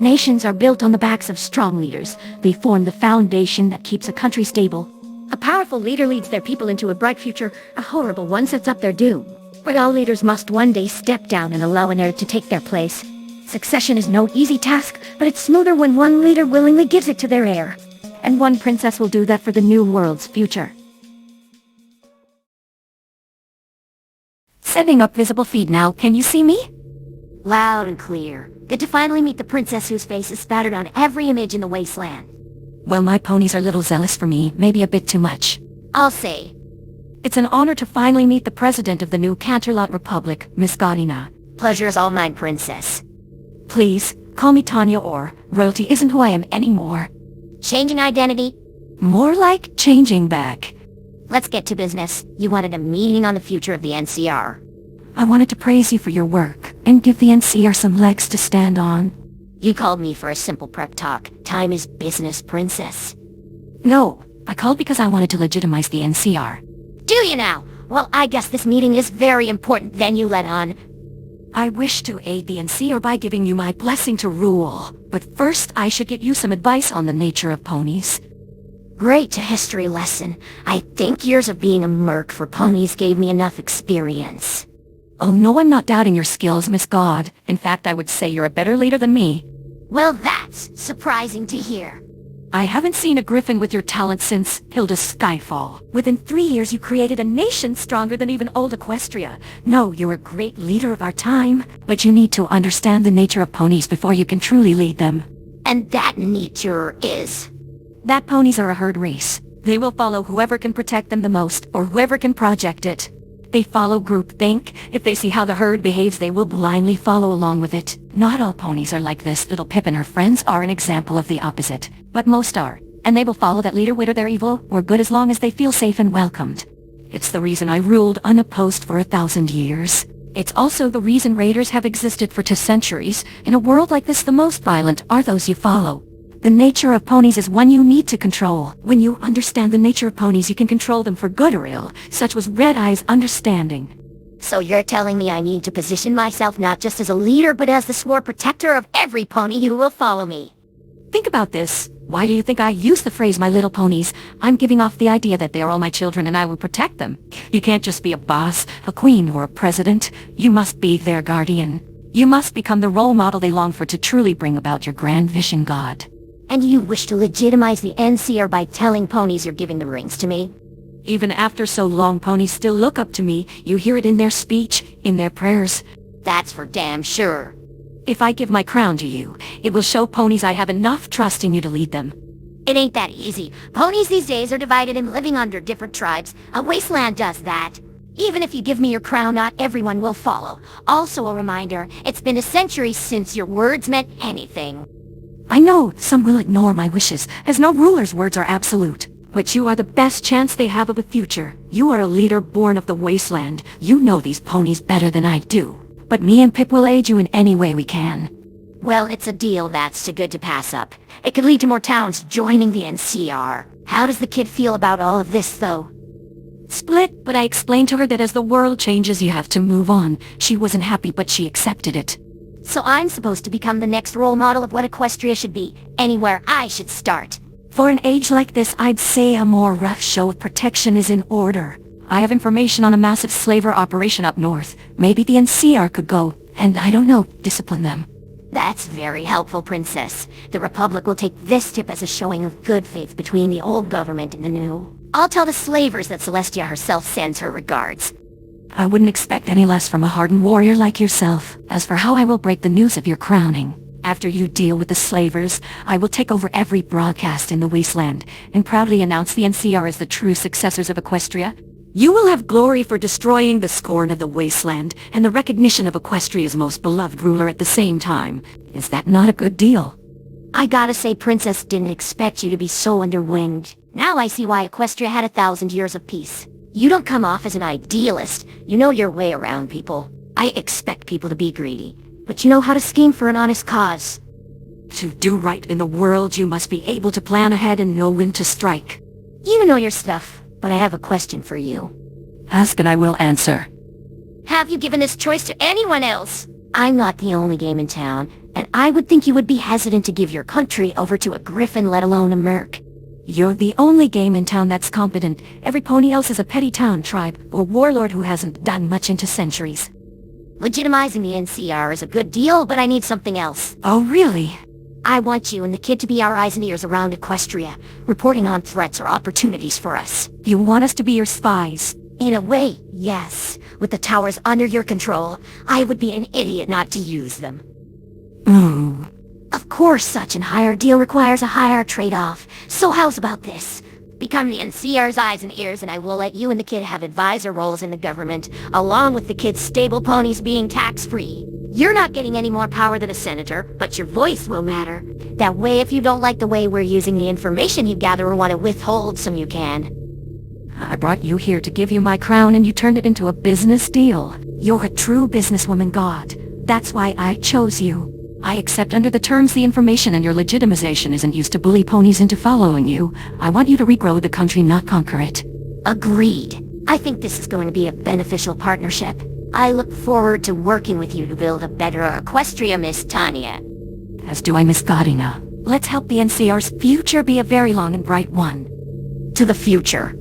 Nations are built on the backs of strong leaders. They form the foundation that keeps a country stable. A powerful leader leads their people into a bright future. A horrible one sets up their doom. But all leaders must one day step down and allow an heir to take their place. Succession is no easy task, but it's smoother when one leader willingly gives it to their heir. And one princess will do that for the new world's future. Setting up visible feed now, can you see me? Loud and clear. Good to finally meet the princess whose face is spattered on every image in the wasteland. Well, my ponies are a little zealous for me, maybe a bit too much. I'll say. It's an honor to finally meet the president of the new Canterlot Republic, Miss Godina. Pleasure is all mine, princess. Please, call me Tanya or royalty isn't who I am anymore. Changing identity? More like changing back. Let's get to business. You wanted a meeting on the future of the NCR. I wanted to praise you for your work, and give the NCR some legs to stand on. You called me for a simple prep talk. Time is business, princess. No, I called because I wanted to legitimize the NCR. Do you now? Well, I guess this meeting is very important then you let on. I wish to aid the NCR by giving you my blessing to rule. But first, I should get you some advice on the nature of ponies. Great history lesson. I think years of being a merc for ponies gave me enough experience. Oh no, I'm not doubting your skills, Miss God. In fact, I would say you're a better leader than me. Well, that's surprising to hear. I haven't seen a griffin with your talent since Hilda's Skyfall. Within 3 years, you created a nation stronger than even old Equestria. No, you're a great leader of our time, but you need to understand the nature of ponies before you can truly lead them. And that nature is? That ponies are a herd race. They will follow whoever can protect them the most, or whoever can project it. They follow groupthink. If they see how the herd behaves, they will blindly follow along with it. Not all ponies are like this. Little Pip and her friends are an example of the opposite. But most are. And they will follow that leader whether they're evil or good as long as they feel safe and welcomed. It's the reason I ruled unopposed for 1,000 years. It's also the reason raiders have existed for 2 centuries. In a world like this, the most violent are those you follow. The nature of ponies is one you need to control. When you understand the nature of ponies, you can control them for good or ill. Such was Red Eye's understanding. So you're telling me I need to position myself not just as a leader, but as the sworn protector of every pony who will follow me. Think about this. Why do you think I use the phrase my little ponies? I'm giving off the idea that they are all my children and I will protect them. You can't just be a boss, a queen, or a president. You must be their guardian. You must become the role model they long for to truly bring about your grand vision, God. And you wish to legitimize the NCR by telling ponies you're giving the rings to me? Even after so long, ponies still look up to me. You hear it in their speech, in their prayers. That's for damn sure. If I give my crown to you, it will show ponies I have enough trust in you to lead them. It ain't that easy. Ponies these days are divided and living under different tribes. A wasteland does that. Even if you give me your crown, not everyone will follow. Also a reminder, it's been a century since your words meant anything. I know some will ignore my wishes, as no ruler's words are absolute. But you are the best chance they have of a future. You are a leader born of the wasteland. You know these ponies better than I do. But me and Pip will aid you in any way we can. Well, it's a deal that's too good to pass up. It could lead to more towns joining the NCR. How does the kid feel about all of this, though? Split, but I explained to her that as the world changes, you have to move on. She wasn't happy, but she accepted it. So I'm supposed to become the next role model of what Equestria should be. Anywhere I should start. For an age like this, I'd say a more rough show of protection is in order. I have information on a massive slaver operation up north. Maybe the NCR could go, and I don't know, discipline them. That's very helpful, Princess. The Republic will take this tip as a showing of good faith between the old government and the new. I'll tell the slavers that Celestia herself sends her regards. I wouldn't expect any less from a hardened warrior like yourself. As for how I will break the news of your crowning, after you deal with the slavers, I will take over every broadcast in the wasteland, and proudly announce the NCR as the true successors of Equestria. You will have glory for destroying the scorn of the wasteland, and the recognition of Equestria's most beloved ruler at the same time. Is that not a good deal? I gotta say, Princess didn't expect you to be so underwinged. Now I see why Equestria had 1,000 years of peace. You don't come off as an idealist. You know your way around people. I expect people to be greedy, but you know how to scheme for an honest cause. To do right in the world, you must be able to plan ahead and know when to strike. You know your stuff, but I have a question for you. Ask and I will answer. Have you given this choice to anyone else? I'm not the only game in town, and I would think you would be hesitant to give your country over to a griffin, let alone a merc. You're the only game in town that's competent. Every pony else is a petty town tribe, or warlord who hasn't done much into centuries. Legitimizing the NCR is a good deal, but I need something else. Oh, really? I want you and the kid to be our eyes and ears around Equestria, reporting on threats or opportunities for us. You want us to be your spies? In a way, yes. With the towers under your control, I would be an idiot not to use them. Ooh. Of course, such an higher deal requires a higher trade-off. So how's about this? Become the NCR's eyes and ears, and I will let you and the kid have advisor roles in the government, along with the kid's stable ponies being tax-free. You're not getting any more power than a senator, but your voice will matter. That way, if you don't like the way we're using the information you gather or want to withhold some, you can. I brought you here to give you my crown and you turned it into a business deal. You're a true businesswoman, God. That's why I chose you. I accept under the terms the information and your legitimization isn't used to bully ponies into following you. I want you to regrow the country, not conquer it. Agreed. I think this is going to be a beneficial partnership. I look forward to working with you to build a better Equestria, Miss Tanya. As do I, Miss Godina. Let's help the NCR's future be a very long and bright one. To the future.